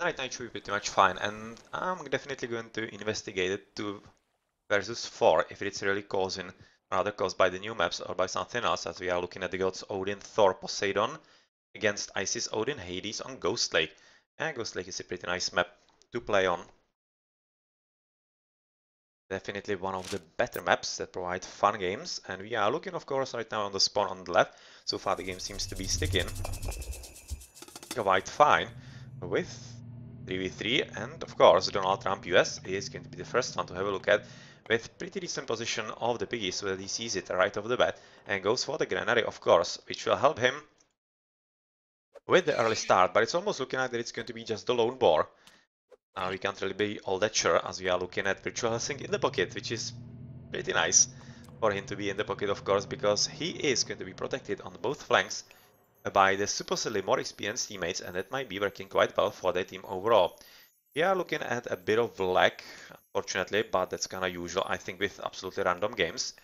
Right now it should be pretty much fine, and I'm definitely going to investigate it 2 versus 4 if it's really rather caused by the new maps or by something else, as we are looking at the gods Odin, Thor, Poseidon against Isis, Odin, Hades on Ghost Lake. And Ghost Lake is a pretty nice map to play on. Definitely one of the better maps that provide fun games, and we are looking of course right now on the spawn on the left. So far the game seems to be sticking quite fine with 3v3, and of course DonaldTrumpUS is going to be the first one to have a look at, with pretty decent position of the piggy so that he sees it right off the bat and goes for the granary of course, which will help him with the early start, but it's almost looking like that it's going to be just the lone boar. We can't really be all that sure as we are looking at virtualhellsing in the pocket, which is pretty nice for him to be in the pocket of course, because he is going to be protected on both flanks by the supposedly more experienced teammates, and that might be working quite well for their team overall. We are looking at a bit of lag, unfortunately, but that's kind of usual, I think, with absolutely random games.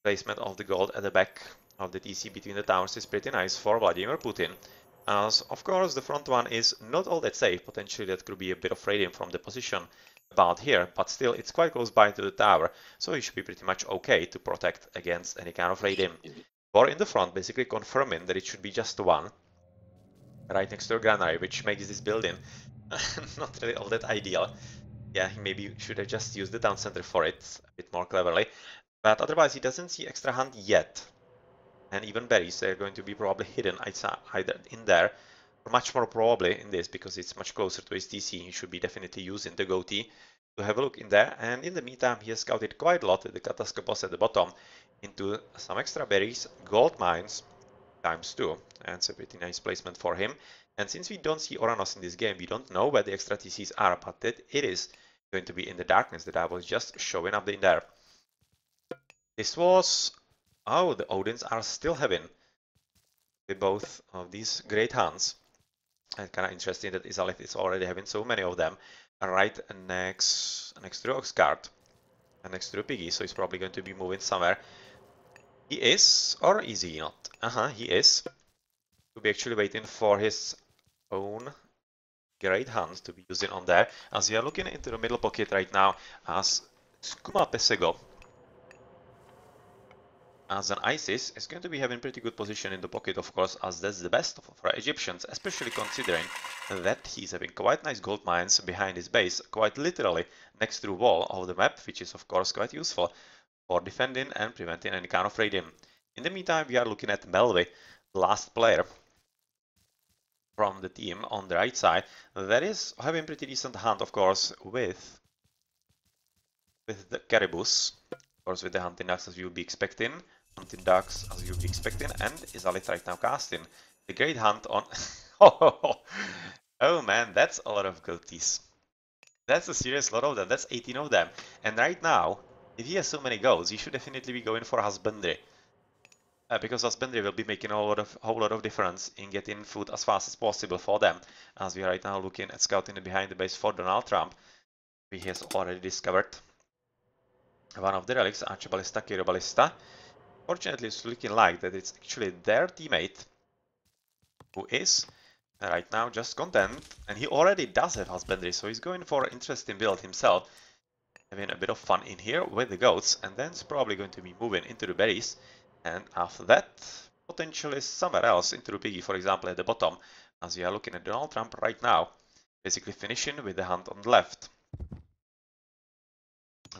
Placement of the gold at the back of the TC between the towers is pretty nice for Vladimir Putin. As, of course, the front one is not all that safe. Potentially that could be a bit of raiding from the position about here, but still it's quite close by to the tower, so he should be pretty much okay to protect against any kind of raiding. Or in the front, basically confirming that it should be just one right next to a granary, which makes this building not really all that ideal. Yeah, he maybe should have just used the town center for it a bit more cleverly, but otherwise he doesn't see extra hunt yet. And even berries, they're going to be probably hidden either in there, or much more probably in this, because it's much closer to his TC. He should be definitely using the goatee to have a look in there. And in the meantime, he has scouted quite a lot with the Catastropos at the bottom into some extra berries, gold mines, ×2, and it's a pretty nice placement for him. And since we don't see Oranos in this game, we don't know where the extra TCs are, but that it is going to be in the darkness that I was just showing up in there. This was... Oh, the Odins are still having with both of these great hunts. And kind of interesting that Izalith is already having so many of them right next to the ox cart and next to the piggy, so he's probably going to be moving somewhere. He is, or is he not? He is. To be actually waiting for his own great hunt to be using on there, as we are looking into the middle pocket right now as SkumaPessego as an ISIS is going to be having pretty good position in the pocket, of course, as that's the best for Egyptians, especially considering that he's having quite nice gold mines behind his base, quite literally next to the wall of the map, which is of course quite useful for defending and preventing any kind of raiding. In the meantime, we are looking at Melvy, the last player from the team on the right side, that is having pretty decent hunt, of course, with the caribous, of course with the hunting ducks as you would be expecting, and Izalith right now casting the great hunt on... Oh man, that's a lot of goatees. That's a serious lot of them, that's 18 of them. And right now, if he has so many goats, he should definitely be going for husbandry. Because husbandry will be making a whole lot of difference in getting food as fast as possible for them. As we are right now looking at scouting behind the base for Donald Trump, he has already discovered one of the relics, Archiballista, Kiroballista. Fortunately, it's looking like that it's actually their teammate who is right now just content, and he already does have husbandry, so he's going for an interesting build himself, having a bit of fun in here with the goats, and then he's probably going to be moving into the berries, and after that, potentially somewhere else, into the piggy, for example, at the bottom, as we are looking at Donald Trump right now, basically finishing with the hunt on the left.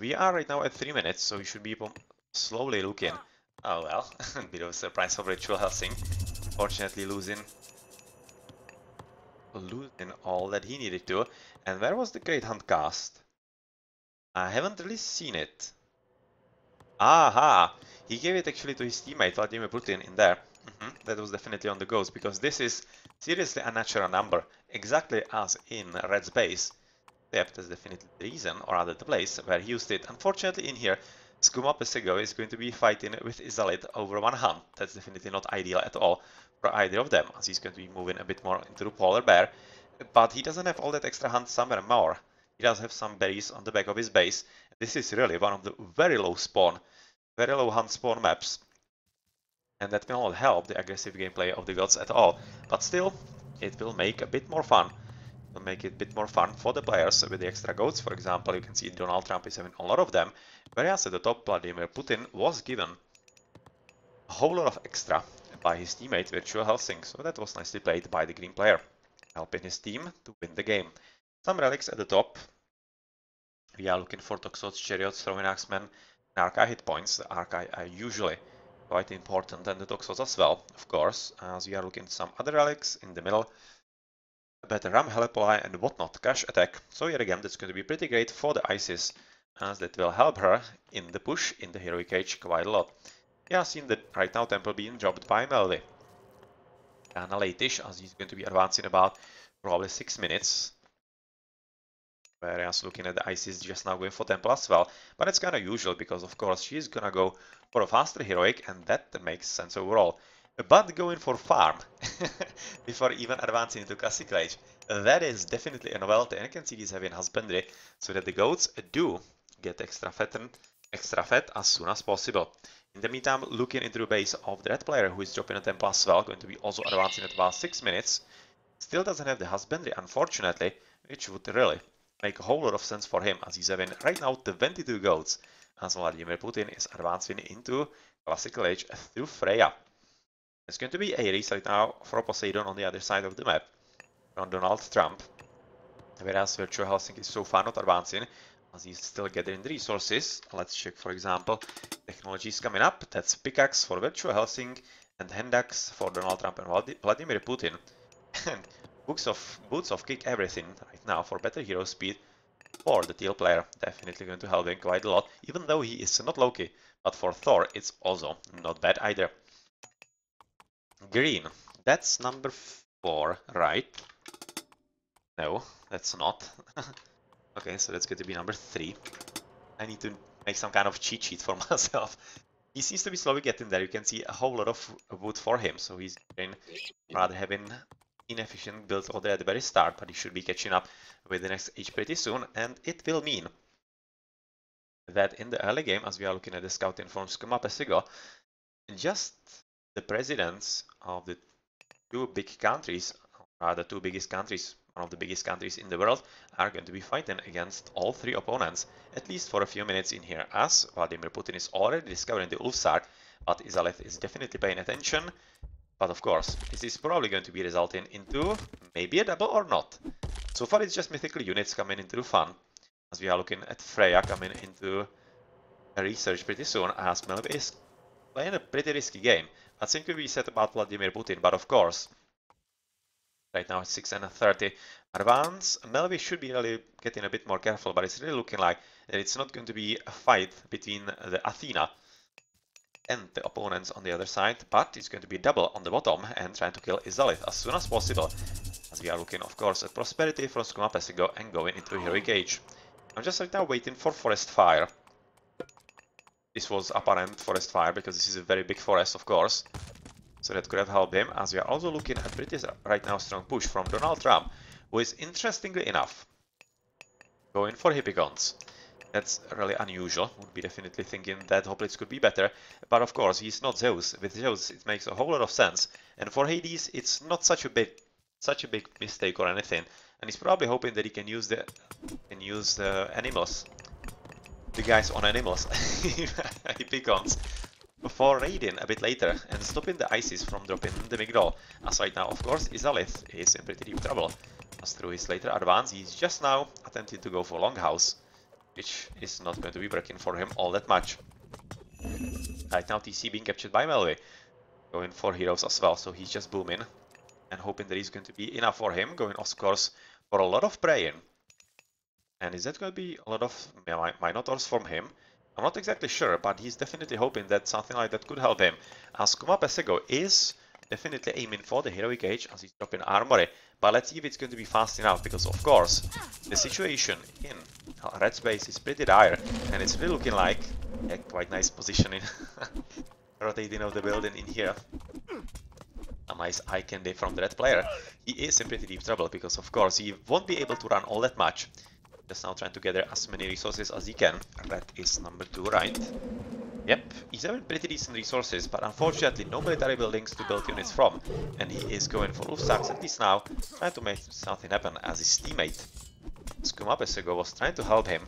We are right now at 3 minutes, so we should be slowly looking. Oh well, a bit of a surprise for virtualhellsing. Fortunately losing all that he needed to. And where was the Great Hunt cast? I haven't really seen it. Aha! He gave it actually to his teammate Vladimir Putin in there. That was definitely on the ghost, because this is seriously a natural number, exactly as in Red's base. Yep, that's definitely the reason, or rather the place, where he used it. Unfortunately in here, SkumaPessego is going to be fighting with Izalith over one hunt. That's definitely not ideal at all for either of them, as he's going to be moving a bit more into the polar bear. But he doesn't have all that extra hunt somewhere more. He does have some berries on the back of his base. This is really one of the very low hunt spawn maps. And that will not help the aggressive gameplay of the gods at all. But still, it will make a bit more fun will make it a bit more fun for the players with the extra goats. For example, you can see Donald Trump is having a lot of them, whereas at the top Vladimir Putin was given a whole lot of extra by his teammate virtualhellsing, so that was nicely played by the green player, helping his team to win the game. Some relics at the top. We are looking for Toxots, Chariots, Throwing Axemen, and Archive hit points. The Archive are usually quite important, and the Toxots as well, of course, as we are looking at some other relics in the middle. A better Ram, Helepoli, and whatnot, Crash Attack. So here again, that's going to be pretty great for the Isis, as that will help her in the push in the Heroic Age quite a lot. We are seeing that right now Temple being dropped by Melvy. Kinda late-ish, as he's going to be advancing about probably 6 minutes. Whereas looking at the Isis just now going for Temple as well. But it's kinda usual because of course she's gonna go for a faster Heroic and that makes sense overall. But going for farm before even advancing into Classical Age, that is definitely a novelty, and you can see he's having husbandry so that the goats do get extra fed as soon as possible. In the meantime, looking into the base of the red player who is dropping a temple as well, going to be also advancing at about 6 minutes. Still doesn't have the husbandry, unfortunately, which would really make a whole lot of sense for him, as he's having right now 22 goats, as Vladimir Putin is advancing into Classical Age through Freya. It's going to be a race right now for Poseidon on the other side of the map, on Donald Trump, whereas virtualhellsing is so far not advancing, as he's still gathering the resources. Let's check, for example, technologies coming up. That's Pickaxe for virtualhellsing and Handaxe for Donald Trump and Vladimir Putin. And Boots of Kick Everything right now for better hero speed for the teal player. Definitely going to help him quite a lot, even though he is not Loki. But for Thor, it's also not bad either. Green, that's number 4, right? No, that's not. Okay, so that's going to be number 3. I need to make some kind of cheat sheet for myself. He seems to be slowly getting there. You can see a whole lot of wood for him, so he's rather having inefficient builds already at the very start, but he should be catching up with the next age pretty soon, and it will mean that in the early game, as we are looking at the scouting from SkumaPessego, just the presidents of the 2 big countries, or the 2 biggest countries, one of the biggest countries in the world, are going to be fighting against all 3 opponents, at least for a few minutes in here, as Vladimir Putin is already discovering the Ulfsar, but Izalith is definitely paying attention. But of course, this is probably going to be resulting into maybe a double or not. So far it's just mythical units coming into the fun, as we are looking at Freya coming into a research pretty soon, as Melvy is playing a pretty risky game. But same could be said about Vladimir Putin, but of course, right now it's 6:30 advance. Melvy should be really getting a bit more careful, but it's really looking like that it's not going to be a fight between the Athena and the opponents on the other side, but it's going to be double on the bottom and trying to kill Izalith as soon as possible, as we are looking of course at Prosperity from SkumaPessego and going into Heroic Age. I'm just right now waiting for Forest Fire. This was apparent Forest Fire because this is a very big forest, of course, so that could have helped him, as we are also looking at pretty right now strong push from Donald Trump, who is interestingly enough going for Hippicons. That's really unusual. Would be definitely thinking that Hoplitz could be better, but of course he's not Zeus. With Zeus it makes a whole lot of sense, and for Hades it's not such a big mistake or anything, and he's probably hoping that he can use the animals, the guys on animals, Hippicons, for raiding a bit later and stopping the Isis from dropping the Migdol, as right now of course Izalith is in pretty deep trouble, as through his later advance he's just now attempting to go for Longhouse, which is not going to be working for him all that much. Right now TC being captured by Melvy, going for heroes as well, so he's just booming and hoping that he's going to be enough for him, going of course for a lot of praying. And is that going to be a lot of Minotaurs from him? I'm not exactly sure, but he's definitely hoping that something like that could help him, as SkumaPessego is definitely aiming for the Heroic Age as he's dropping Armory, but let's see if it's going to be fast enough, because of course the situation in red space is pretty dire, and it's really looking like a quite nice positioning, rotating of the building in here. A nice eye candy from the red player. He is in pretty deep trouble, because of course he won't be able to run all that much. Just now trying to gather as many resources as he can. Red is number 2, right? Yep, he's having pretty decent resources, but unfortunately no military buildings to build units from, and he is going for Ulfsarks at least now, trying to make something happen as his teammate SkumaPessego was trying to help him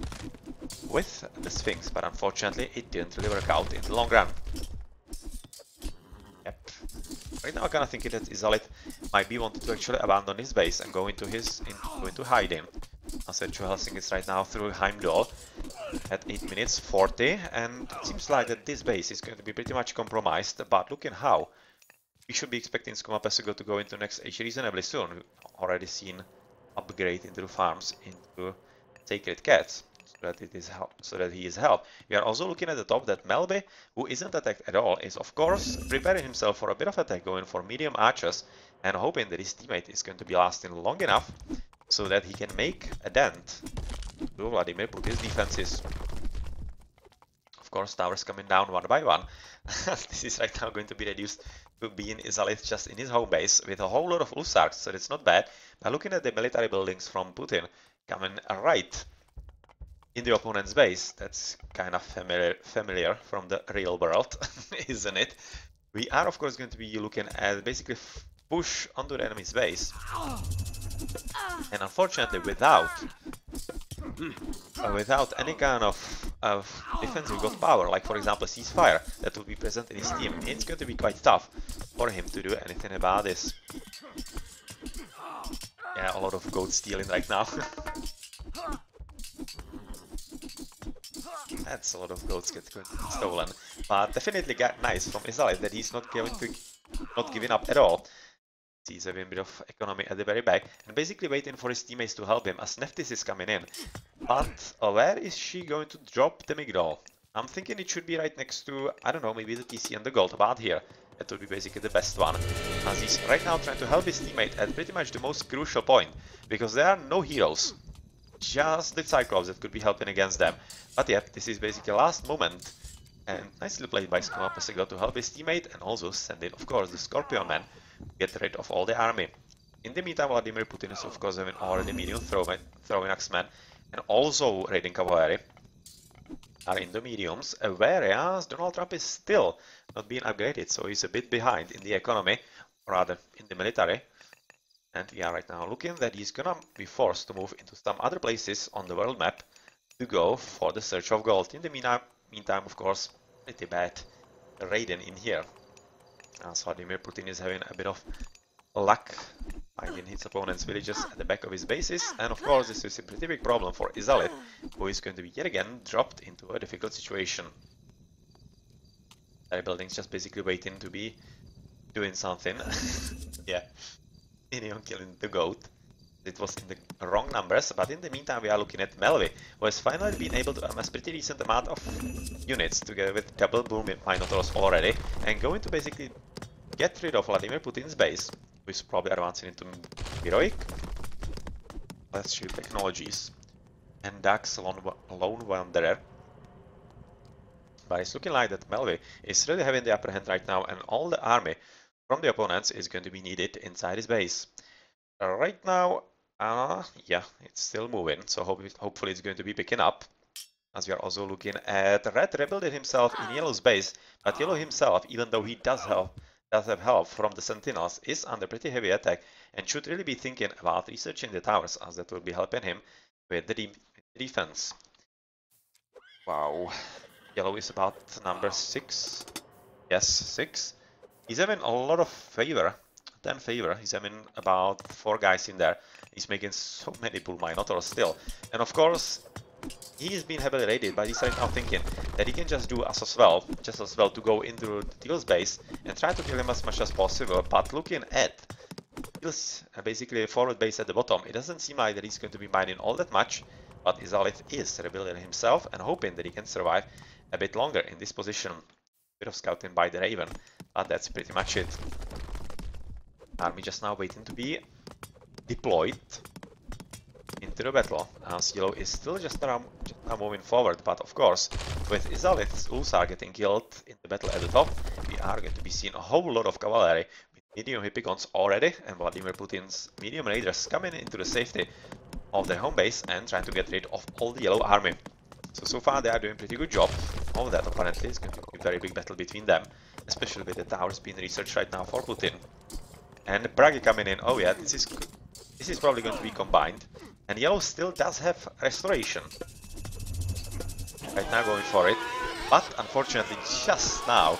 with the Sphinx, but unfortunately it didn't really work out in the long run. Yep. Right now I kinda think that Izalith might be wanting to actually abandon his base and go into hiding. As virtualhellsing is right now through Heimdall at 8 minutes 40, and it seems like that this base is going to be pretty much compromised, but looking how we should be expecting SkumaPessego to go into next age reasonably soon. We've already seen upgrade into the farms into sacred cats so that he is helped. We are also looking at the top that Melvy, who isn't attacked at all, is of course preparing himself for a bit of attack, going for medium archers and hoping that his teammate is going to be lasting long enough so that he can make a dent to Vladimir Putin's defenses. Of course, towers coming down one by one. This is right now going to be reduced to being Izalith just in his home base with a whole lot of Ulfsarks, so it's not bad. Now looking at the military buildings from Putin coming right in the opponent's base, that's kind of familiar from the real world, isn't it? We are of course going to be looking at basically push onto the enemy's base. And unfortunately without any kind of defensive god power, like for example ceasefire, that will be present in his team, it's going to be quite tough for him to do anything about this. Yeah, a lot of gold stealing right now. That's a lot of goats getting stolen, but definitely nice from Izalith that he's not giving up at all. He's having a bit of economy at the very back and basically waiting for his teammates to help him as Nephthys is coming in. But where is she going to drop the Migdol? I'm thinking it should be right next to, I don't know, maybe the TC and the gold, about here. That would be basically the best one, as he's right now trying to help his teammate at pretty much the most crucial point, because there are no heroes, just the Cyclops that could be helping against them. But yep, this is basically last moment, and nicely played by SkumaPessego to help his teammate and also send in, of course, the Scorpion Man to get rid of all the army. In the meantime, Vladimir Putin is of course having already medium throwing axemen and also raiding cavalry are in the mediums, whereas Donald Trump is still not being upgraded, so he's a bit behind in the economy, or rather in the military. And we are right now looking that he's gonna be forced to move into some other places on the world map to go for the search of gold. In the meantime, of course, pretty bad raiding in here. As Vladimir Putin is having a bit of luck finding his opponent's villages at the back of his bases, and of course this is a pretty big problem for Izalith, who is going to be yet again dropped into a difficult situation. Their buildings just basically waiting to be doing something. Yeah, Minion killing the goat. It was in the wrong numbers, but in the meantime we are looking at Melvy, who has finally been able to amass pretty decent amount of units together with double bull Minotaurs already, and going to basically get rid of Vladimir Putin's base, who is probably advancing into Heroic. Let's shoot technologies. And Dax Lone Wanderer. But it's looking like that Melvy is really having the upper hand right now, and all the army from the opponents is going to be needed inside his base. Right now, yeah, it's still moving, so hopefully it's going to be picking up. As we are also looking at Red rebuilding himself in Yellow's base, but Yellow himself, even though he does have help from the Sentinels, is under pretty heavy attack and should really be thinking about researching the towers, as that will be helping him with the defense. Wow, Yellow is about number 6. Yes, 6. He's having a lot of favor. 10 favor. He's having about 4 guys in there. He's making so many bull Minotaurs still. And of course, he's been heavily raided, but he's right now thinking that he can just do just as well to go into Teal's base and try to kill him as much as possible. But looking at Teal's basically forward base at the bottom, it doesn't seem like that he's going to be mining all that much. But Izalith is rebuilding himself and hoping that he can survive a bit longer in this position. Bit of scouting by the Raven, but that's pretty much it. Army just now waiting to be deployed into the battle, as Yellow is still just now moving forward, but of course, with Izalith's Ulsar getting killed in the battle at the top, we are going to be seeing a whole lot of cavalry with medium hippicons already, and Vladimir Putin's medium raiders coming into the safety of their home base and trying to get rid of all the Yellow army. So far they are doing a pretty good job of that. Apparently, it's going to be a very big battle between them, especially with the towers being researched right now for Putin. And Bragi coming in. Oh yeah, this is probably going to be combined. And yellow still does have restoration. Right now going for it. But unfortunately, just now,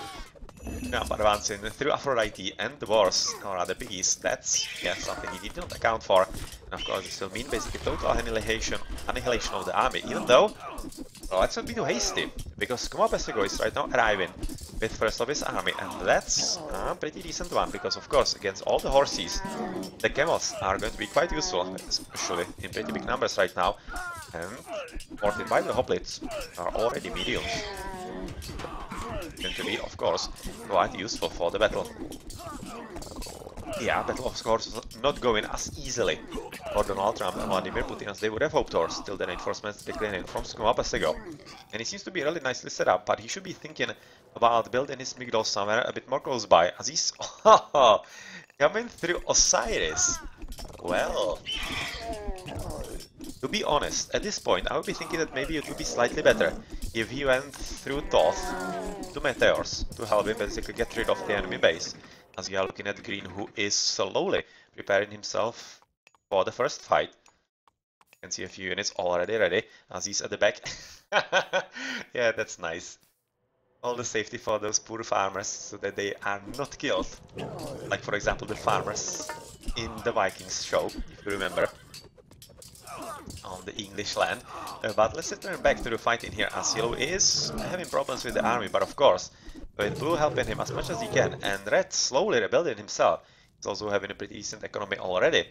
Trump advancing through Aphrodite and the Wars, or rather piggies. That's something he did not account for. And of course, this will mean basically total annihilation of the army. Even though, well, let's not be too hasty, because SkumaPessego is right now arriving with first of his army, and that's a pretty decent one, because of course against all the horses, the camels are going to be quite useful, especially in pretty big numbers right now, and supported by the hoplites are already mediums. Going to be, of course, quite useful for the battle. Yeah, battle of course was not going as easily for Donald Trump and Vladimir Putin as they would have hoped, or still the reinforcements declining from SkumaPessego. And he seems to be really nicely set up, but he should be thinking about building his Migdol somewhere a bit more close by, as he's coming through Osiris. Well, to be honest, at this point I would be thinking that maybe it would be slightly better if he went through Thoth to Meteors to help him basically get rid of the enemy base. As we are looking at Green, who is slowly preparing himself for the first fight. You can see a few units already ready, as he's at the back. Yeah, that's nice. All the safety for those poor farmers, so that they are not killed. Like, for example, the farmers in the Vikings show, if you remember, on the English land. But let's return back to the fighting here, as Yellow is having problems with the army, but of course, with Blue helping him as much as he can, and Red slowly rebuilding himself. He's also having a pretty decent economy already.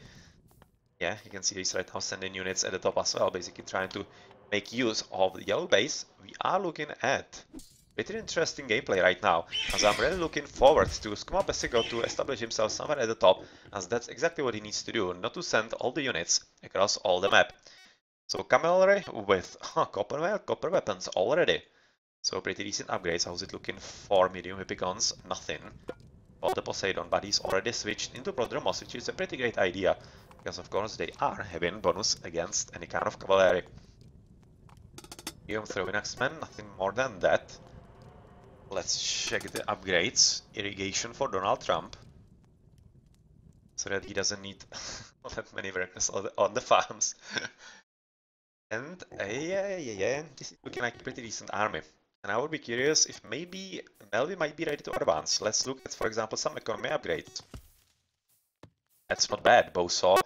Yeah, you can see he's right now sending units at the top as well, basically trying to make use of the yellow base. We are looking at pretty interesting gameplay right now, as I'm really looking forward to SkumaPessego to establish himself somewhere at the top, as that's exactly what he needs to do, not to send all the units across all the map. So cavalry with copper weapons already. So pretty decent upgrades. How's it looking for medium heavy guns? Nothing for the Poseidon, but he's already switched into Prodromos, which is a pretty great idea, because of course they are having bonus against any kind of cavalry. Medium throwing axemen, nothing more than that. Let's check the upgrades. Irrigation for Donald Trump, so that he doesn't need that many workers on the farms. And yeah, this is looking like a pretty decent army. And I would be curious if maybe Melvy might be ready to advance. Let's look at, for example, some economy upgrades. That's not bad. Bowsaw,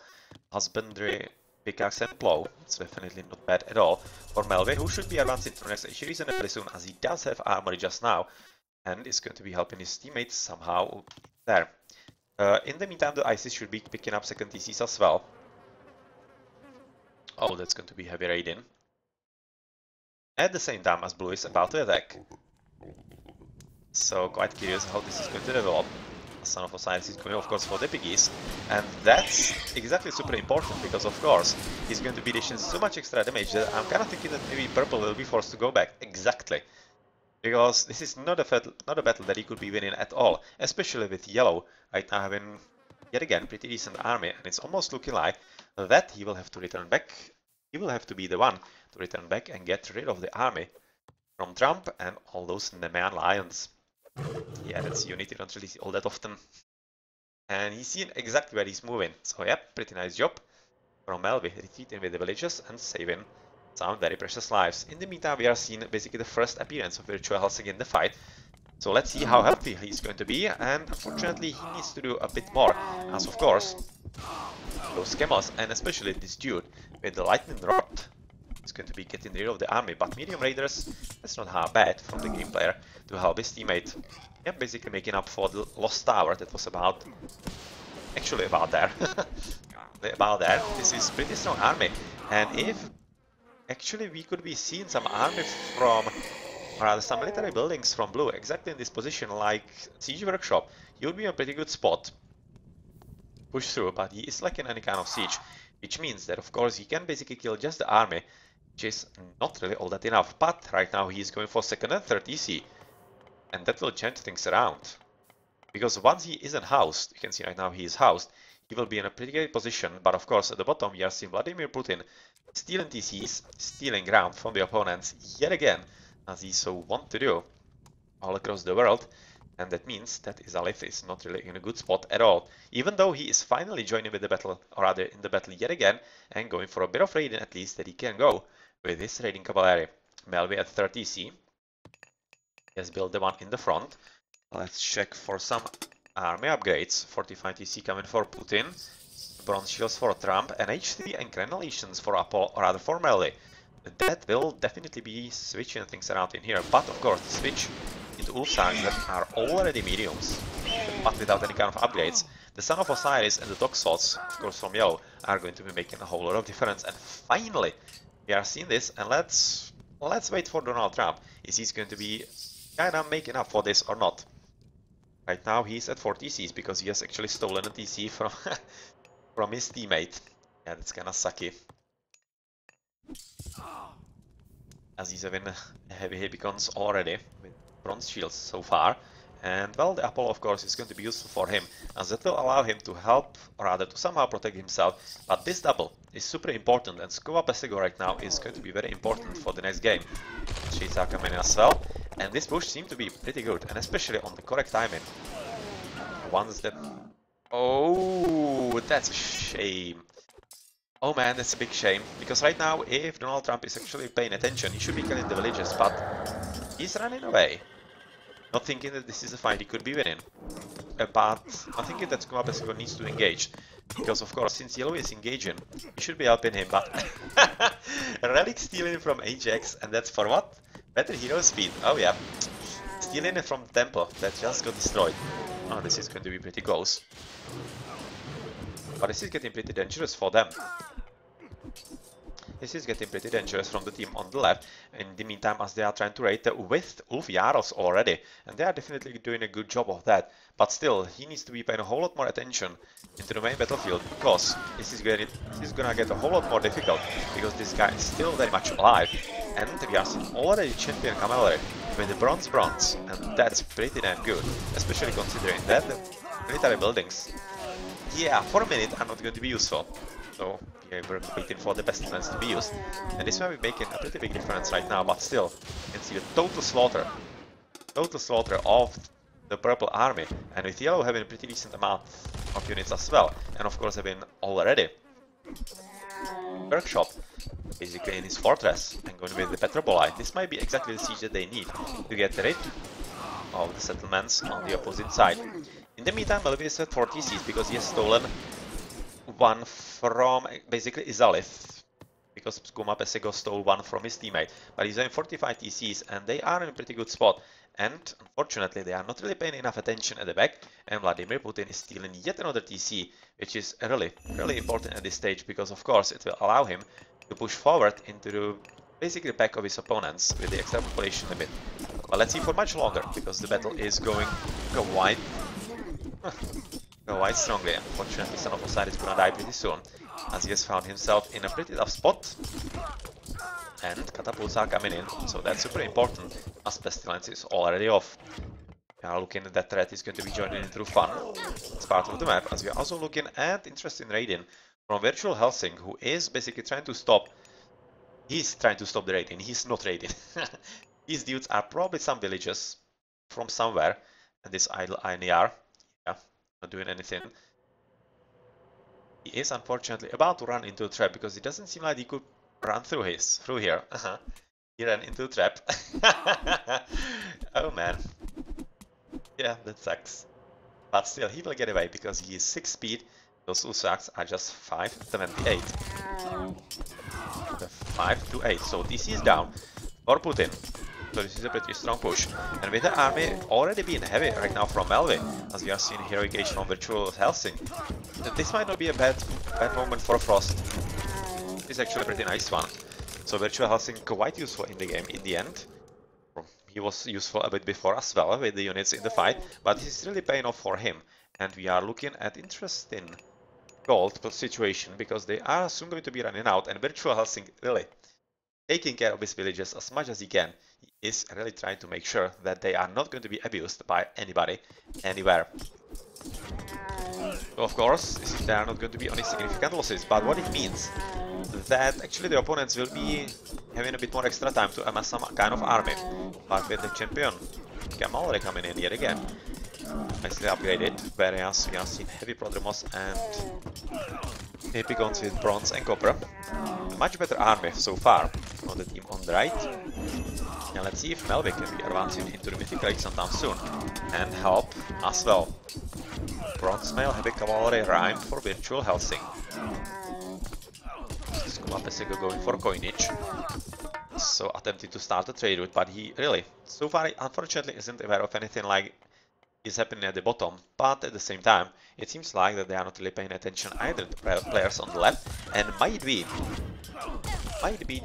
husbandry, pickaxe and plow. It's definitely not bad at all. For Melvy, who should be advancing to next issue reasonably soon, as he does have armory just now, and is going to be helping his teammates somehow there. In the meantime, the ISIS should be picking up second TCs as well. Oh, that's going to be heavy raiding. At the same time as Blue is about to attack. So quite curious how this is going to develop. Son of Osiris is going, of course, for the piggies, and that's exactly super important, because of course he's going to be dishing so much extra damage that I'm kind of thinking that maybe Purple will be forced to go back. Exactly, because this is not a battle that he could be winning at all, especially with Yellow right now having yet again pretty decent army, and it's almost looking like that he will have to return back. He will have to be the one to return back and get rid of the army from Trump and all those Nemean lions. Yeah, that's a unit you don't really see all that often. And he's seen exactly where he's moving. So yeah, pretty nice job from Melvy, retreating with the villages and saving some very precious lives. In the meantime, we are seeing basically the first appearance of Virtual Hellsing in the fight. So let's see how healthy he's going to be, and unfortunately he needs to do a bit more, as of course those camels, and especially this dude with the lightning rod, is going to be getting rid of the army. But medium raiders, that's not how bad from the game player to help his teammate. Yeah, basically making up for the lost tower that was about there. About there. This is pretty strong army, and if actually we could be seeing some army from, or rather some military buildings from Blue exactly in this position, like siege workshop, he would be in a pretty good spot. Push through, but he is lacking any kind of siege, which means that of course he can basically kill just the army, which is not really all that enough. But right now he is going for second and third EC, and that will change things around, because once he isn't housed, you can see right now he is housed, he will be in a pretty great position. But of course at the bottom we are seeing Vladimir Putin stealing TCs, stealing ground from the opponents yet again, as he so want to do all across the world. And that means that Izalith is not really in a good spot at all, even though he is finally joining with the battle, or rather in the battle yet again, and going for a bit of raiding at least that he can go with his raiding cavalry. Melvy at 30C. He has built the one in the front. Let's check for some army upgrades. 45 TC coming for Putin, bronze shields for Trump, and H3 and crenellations for Apollo, or rather for Melvy. That will definitely be switching things around in here, but of course the switch into Ulfsarks that are already mediums, but without any kind of upgrades. The Son of Osiris and the Dog Swords, of course from yellow, are going to be making a whole lot of difference. And finally, we are seeing this, and let's wait for Donald Trump. Is he going to be kind of making up for this or not? Right now he's at 4 TCs because he has actually stolen a TC from from his teammate. Yeah, that's kind of sucky. As he's having heavy hit beacons already with bronze shields so far. And well, the Apollo of course is going to be useful for him, as it will allow him to help, or rather to somehow protect himself. But this double is super important, and SkumaPessego right now is going to be very important for the next game. Sheets are coming in as well, and this push seemed to be pretty good, and especially on the correct timing. Once the... Oh, that's a shame. Oh man, that's a big shame, because right now, if Donald Trump is actually paying attention, he should be killing the villagers, but he's running away. Not thinking that this is a fight he could be winning. But I'm thinking that SkumaPessego needs to engage, because of course, since Yellow is engaging, he should be helping him, but... Relic stealing from Ajax, and that's for what? Better hero speed, oh yeah. Stealing it from the temple, that just got destroyed. Oh, this is going to be pretty close. But this is getting pretty dangerous for them. This is getting pretty dangerous from the team on the left. In the meantime, as they are trying to raid with Ulf Jaros already, and they are definitely doing a good job of that. But still, he needs to be paying a whole lot more attention into the main battlefield, because this is gonna get a whole lot more difficult, because this guy is still very much alive. And we are seeing already champion cavalry with the bronze, and that's pretty damn good, especially considering that the military buildings, yeah, for a minute are not going to be useful. So yeah, we're waiting for the best plans to be used, and this might be making a pretty big difference right now. But still, you can see the total slaughter of the purple army, and with yellow having a pretty decent amount of units as well, and of course having already workshop basically in his fortress and going with the Petrobolite. This might be exactly the siege that they need to get rid of the settlements on the opposite side. In the meantime, Melvy is at 4 TCs because he has stolen one from basically Izalith, because SkumaPessego stole one from his teammate, but he's in 45 TCs and they are in a pretty good spot, and unfortunately they are not really paying enough attention at the back, and Vladimir Putin is stealing yet another TC, which is really important at this stage, because of course it will allow him to push forward into the basically the back of his opponents with the extra population limit. But let's see for much longer, because the battle is going wide. Go wide strongly. Unfortunately, Son of Osiris is gonna die pretty soon, as he has found himself in a pretty tough spot. And catapults are coming in, so that's super important, as Pestilence is already off. We are looking at that threat is going to be joining into fun. It's part of the map, as we are also looking at interesting raiding from virtualhellsing, who is basically trying to stop. He's trying to stop the raiding, he's not raiding. These dudes are probably some villages from somewhere, and this idle INR. Not doing anything. He is unfortunately about to run into a trap, because it doesn't seem like he could run through here. He ran into a trap. Oh man. Yeah, that sucks. But still, he will get away because he is 6 speed. Those Usaks are just 578. 528. So DC is down for Putin. So this is a pretty strong push, and with the army already being heavy right now from Melvy, as we are seeing heroic age from virtualhellsing, this might not be a bad moment for Frost. It's actually a pretty nice one. So virtualhellsing quite useful in the game in the end. He was useful a bit before as well with the units in the fight, but it's really paying off for him. And we are looking at interesting gold situation, because they are soon going to be running out, and virtualhellsing really taking care of his villages as much as he can. He is really trying to make sure that they are not going to be abused by anybody, anywhere. So of course, there are not going to be any significant losses, but what it means that actually the opponents will be having a bit more extra time to amass some kind of army. But with the champion Cavalry coming in yet again, nicely upgraded, whereas we have seen heavy Prodromos and Epicons with bronze and copper. A much better army so far on the team on the right. And let's see if Melvy can be advancing into the Mythic Raid sometime soon and help as well. Bronze Mail, Heavy Cavalry, Rhyme for Virtual Hellsing. SkumaPessego going for coinage. So attempting to start a trade route, but he really, so far, unfortunately, isn't aware of anything like is happening at the bottom. But at the same time, it seems like that they are not really paying attention either to players on the left, and might be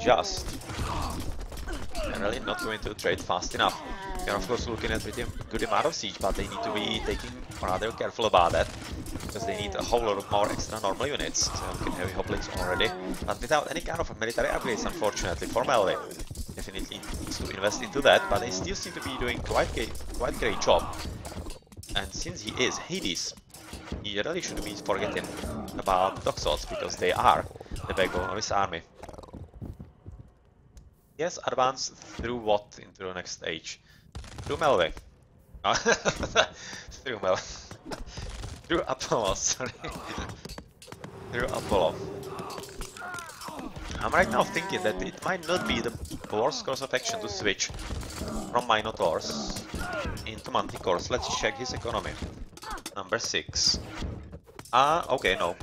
just really not going to trade fast enough. They're of course looking at pretty good amount of siege, but they need to be taking rather careful about that, because they need a whole lot of more extra normal units. So we can have hoplites already, but without any kind of military upgrades, unfortunately, for Melvy. Definitely needs to invest into that, but they still seem to be doing quite great job. And since he is Hades, he really shouldn't be forgetting about the Doxots, because they are the backbone of his army. Yes, advance through what into the next stage? Through Melvy. Through Melvy. Through Apollo, sorry. Through Apollo. I'm right now thinking that it might not be the worst course of action to switch from Minotaurs into Manticores. Let's check his economy. Number 6. Okay, no.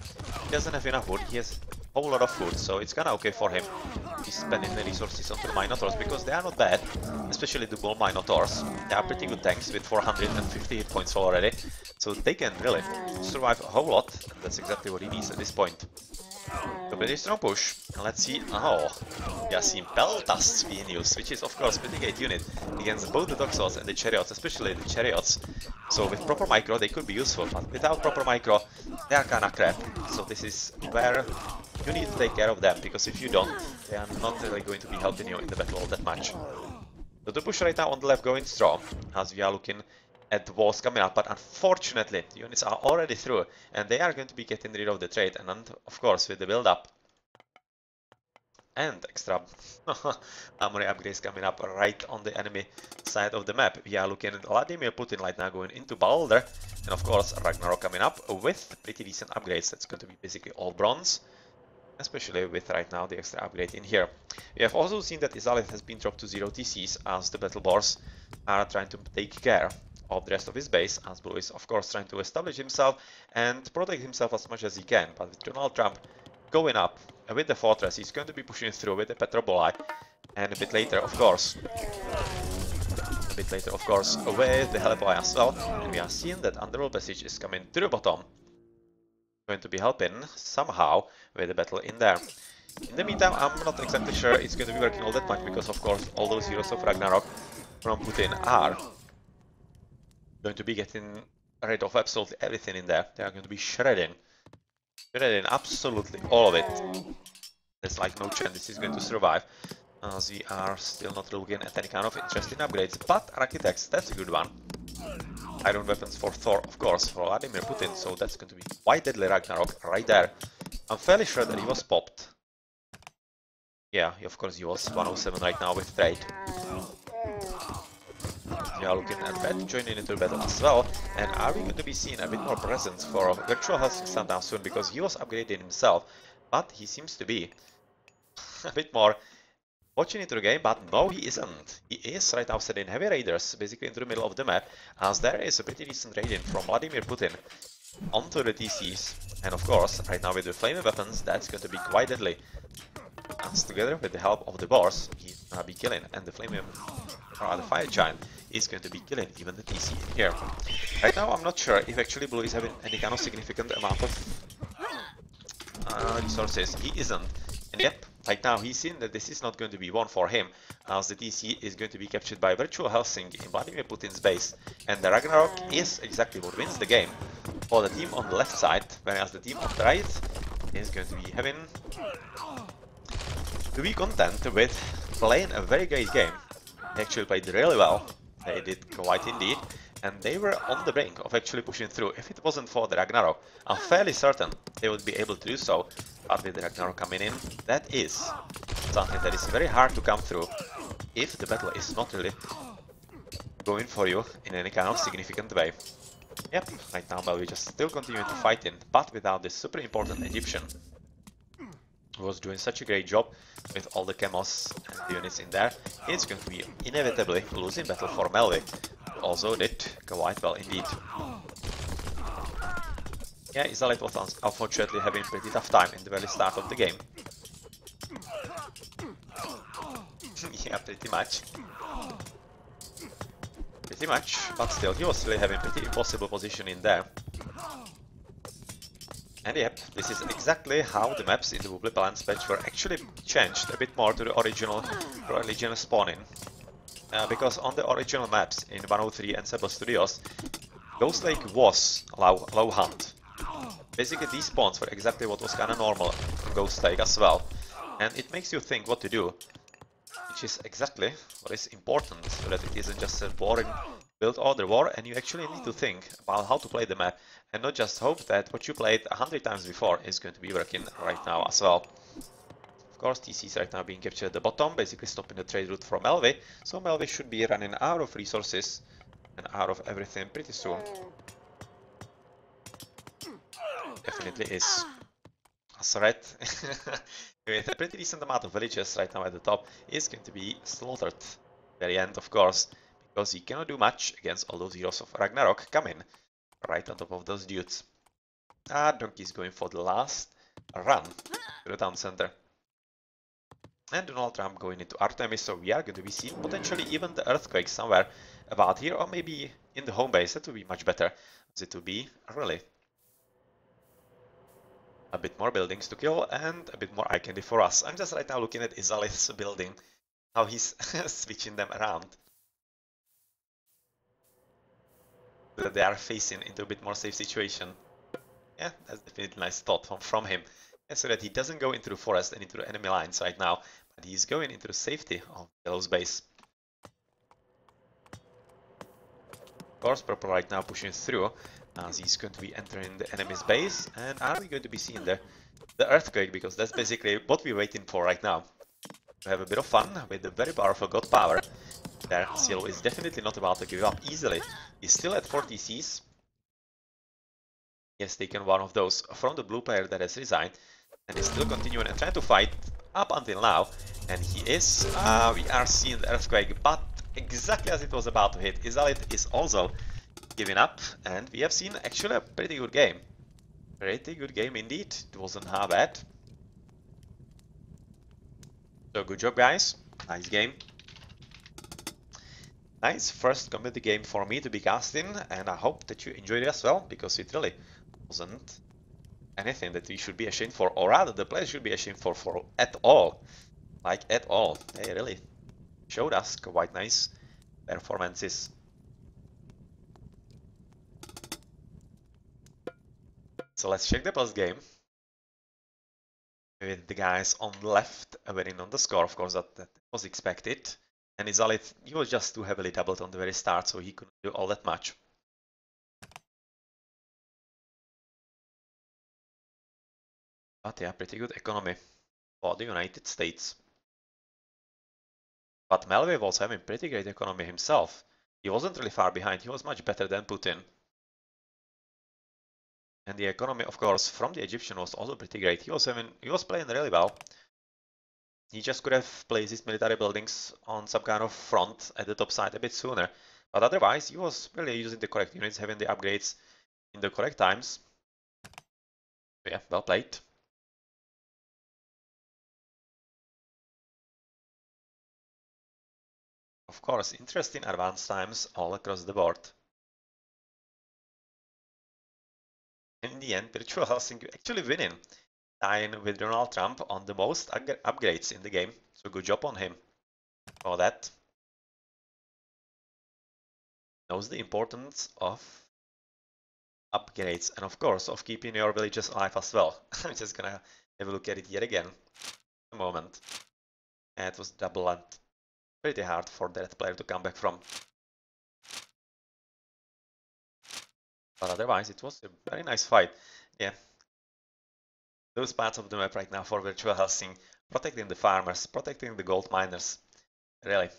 He doesn't have enough wood. He has a whole lot of food, so it's kinda okay for him. He's spending the resources onto the Minotaurs, because they are not bad, especially the bull Minotaurs. They are pretty good tanks with 450 hit points already, so they can really survive a whole lot, and that's exactly what he needs at this point. So pretty strong push, and let's see. Oh, we are seeing Peltasts being used, which is of course a pretty great unit against both the Doxots and the Chariots, especially the Chariots. So with proper micro they could be useful, but without proper micro they are kinda crap. So this is where you need to take care of them, because if you don't, they are not really going to be helping you in the battle all that much. So the push right now on the left going strong, as we are looking at the walls coming up, but unfortunately the units are already through, and they are going to be getting rid of the trade, and of course with the build up and extra armory upgrades coming up right on the enemy side of the map. We are looking at Vladimir Putin right now going into Balder, and of course Ragnarok coming up with pretty decent upgrades. That's going to be basically all bronze, especially with right now the extra upgrade in here. We have also seen that Izalith has been dropped to 0 TCs, as the battle boars are trying to take care of the rest of his base, as Blue is of course trying to establish himself and protect himself as much as he can. But with Donald Trump going up with the fortress, he's going to be pushing through with the Petroboli, and a bit later of course with the Helipoli as well. And we are seeing that Underworld Passage is coming to the bottom, going to be helping somehow with the battle in there. In the meantime, I'm not exactly sure it's going to be working all that much, because of course all those heroes of Ragnarok from Putin are going to be getting rid of absolutely everything in there. They are going to be shredding absolutely all of it. There's like no chance this is going to survive, as we are still not looking at any kind of interesting upgrades. But Architects, that's a good one. Iron weapons for Thor, of course, for Vladimir Putin, so that's going to be quite deadly Ragnarok right there. I'm fairly sure that he was popped. Yeah, of course he was 107 right now with trade. We are looking at Red joining into the battle as well, and are we going to be seeing a bit more presence for Virtual Hellsing sometime soon, because he was upgrading himself, but he seems to be a bit more watching into the game. But no, he isn't. He is right now sending heavy raiders basically into the middle of the map, as there is a pretty decent raiding from Vladimir Putin onto the TCs, and of course right now with the flaming weapons that's going to be quite deadly, as together with the help of the boars he's gonna be killing, and the flaming the fire giant is going to be killing even the TC in here. Right now I'm not sure if actually Blue is having any kind of significant amount of resources. He isn't, and yep, right now he's seen that this is not going to be one for him, as the TC is going to be captured by Virtual Hellsing in Vladimir Putin's base, and the Ragnarok is exactly what wins the game for the team on the left side, whereas the team on the right is going to be having to be content with playing a very great game. They actually played really well, they did quite indeed, and they were on the brink of actually pushing through. If it wasn't for the Ragnarok, I'm fairly certain they would be able to do so. But with the Ragnarok coming in, that is something that is very hard to come through if the battle is not really going for you in any kind of significant way. Yep, right now Melvy just still continuing to fight in, but without this super important Egyptian, who was doing such a great job with all the camos and the units in there, it's going to be inevitably a losing battle for Melvy, who also did quite well indeed. Yeah, Izalith was unfortunately having a pretty tough time in the very start of the game. Yeah, pretty much. Pretty much, but still, he was really having a pretty impossible position in there. And yep, this is exactly how the maps in the Voobly Balance patch were actually changed a bit more to the original spawning. Because on the original maps in 103 and Sebo Studios, Ghost Lake was low hunt. Basically these spawns were exactly what was kinda normal in Ghost Lake as well. And it makes you think what to do, which is exactly what is important, so that it isn't just a boring build order war, and you actually need to think about how to play the map, and not just hope that what you played 100 times before is going to be working right now as well. Of course, TC is right now being captured at the bottom, basically stopping the trade route from Melvy, so Melvy should be running out of resources and out of everything pretty soon. Definitely is. Threat with a pretty decent amount of villages right now at the top is going to be slaughtered very end, of course, because he cannot do much against all those heroes of Ragnarok coming right on top of those dudes. Donkey's going for the last run to the town center. And Donald Trump going into Artemis, so we are going to be seeing potentially even the earthquake somewhere about here, or maybe in the home base. That would be much better, as it would be really a bit more buildings to kill and a bit more eye candy for us. I'm just right now looking at Izalith's building, how he's switching them around, so that they are facing into a bit more safe situation. Yeah, that's definitely a nice thought from him. And so that he doesn't go into the forest and into the enemy lines right now, but he's going into the safety of Yellow's base. Of course, Purple right now pushing through, as he's going to be entering the enemy's base. And are we going to be seeing the earthquake? Because that's basically what we're waiting for right now. To have a bit of fun with the very powerful god power. There, Cielo is definitely not about to give up easily. He's still at 40 Cs. He has taken one of those from the blue player that has resigned, and is still continuing and trying to fight up until now. And he is, we are seeing the earthquake, but exactly as it was about to hit, Izalith is also giving up, and we have seen actually a pretty good game. Pretty good game indeed, it wasn't half bad. So good job guys, nice game. Nice first community game for me to be casting, and I hope that you enjoyed it as well, because it really wasn't anything that we should be ashamed for, or rather the players should be ashamed for at all. Like at all. They really showed us quite nice performances. So let's check the post game. With the guys on the left winning on the score, of course that was expected. And Izalith, he was just too heavily doubled on the very start, so he couldn't do all that much. But yeah, pretty good economy for the United States. But Melvy was having pretty great economy himself. He wasn't really far behind, he was much better than Putin. And the economy, of course, from the Egyptian was also pretty great. He was playing really well. He just could have placed his military buildings on some kind of front at the top side a bit sooner. But otherwise, he was really using the correct units, having the upgrades in the correct times. So yeah, well played. Of course, interesting advance times all across the board. In the end, Virtual Hellsing actually winning, tying with Donald Trump on the most upgrades in the game. So good job on him for that. Knows the importance of upgrades and of course of keeping your villages alive as well. I'm just gonna have a look at it yet again. A moment. And it was double and pretty hard for that player to come back from. But otherwise, it was a very nice fight. Yeah, those parts of the map right now for virtual hellsing, protecting the farmers, protecting the gold miners, really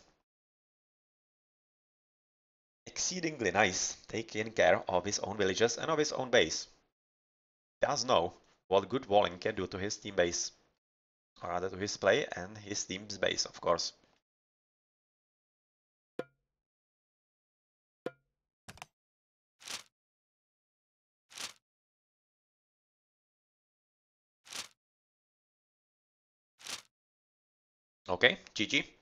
exceedingly nice, taking care of his own villages and of his own base. Does know what good walling can do to his team base, or rather to his play and his team's base, of course. Okay, GG.